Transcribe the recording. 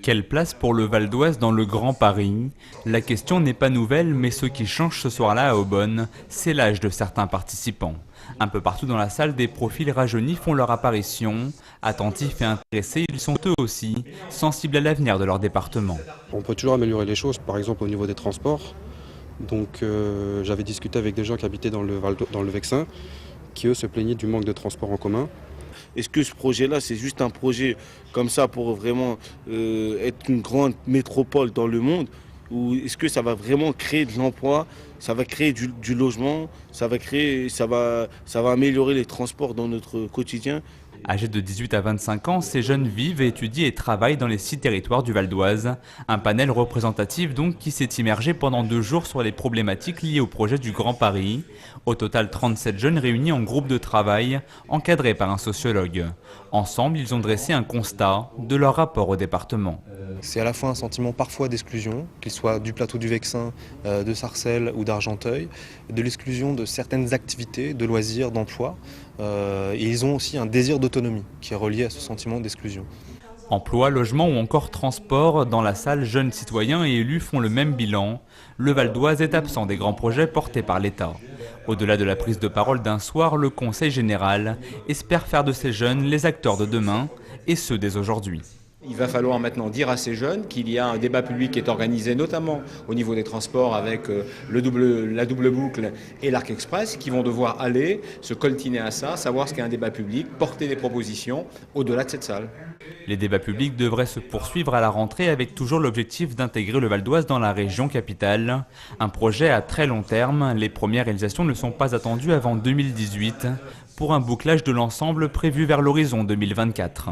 Quelle place pour le Val d'Oise dans le Grand Paris? La question n'est pas nouvelle, mais ce qui change ce soir-là à Aubonne, c'est l'âge de certains participants. Un peu partout dans la salle, des profils rajeunis font leur apparition. Attentifs et intéressés, ils sont eux aussi sensibles à l'avenir de leur département. On peut toujours améliorer les choses, par exemple au niveau des transports. Donc j'avais discuté avec des gens qui habitaient dans le Vexin, qui eux se plaignaient du manque de transports en commun. Est-ce que ce projet-là, c'est juste un projet comme ça pour vraiment être une grande métropole dans le monde? Ou est-ce que ça va vraiment créer de l'emploi, ça va créer du logement, ça va améliorer les transports dans notre quotidien? Âgés de 18 à 25 ans, ces jeunes vivent, étudient et travaillent dans les 6 territoires du Val d'Oise. Un panel représentatif donc qui s'est immergé pendant 2 jours sur les problématiques liées au projet du Grand Paris. Au total, 37 jeunes réunis en groupe de travail, encadrés par un sociologue. Ensemble, ils ont dressé un constat de leur rapport au département. C'est à la fois un sentiment parfois d'exclusion, qu'il soit du plateau du Vexin, de Sarcelles ou d'Argenteuil, de l'exclusion de certaines activités, de loisirs, d'emploi. Et ils ont aussi un désir d'autonomie qui est relié à ce sentiment d'exclusion. Emploi, logement ou encore transport, dans la salle, jeunes citoyens et élus font le même bilan. Le Val d'Oise est absent des grands projets portés par l'État. Au-delà de la prise de parole d'un soir, le Conseil général espère faire de ces jeunes les acteurs de demain et ceux dès aujourd'hui. Il va falloir maintenant dire à ces jeunes qu'il y a un débat public qui est organisé notamment au niveau des transports avec la double boucle et l'Arc Express qui vont devoir aller se coltiner à ça, savoir ce qu'est un débat public, porter des propositions au-delà de cette salle. Les débats publics devraient se poursuivre à la rentrée avec toujours l'objectif d'intégrer le Val d'Oise dans la région capitale. Un projet à très long terme, les premières réalisations ne sont pas attendues avant 2018 pour un bouclage de l'ensemble prévu vers l'horizon 2024.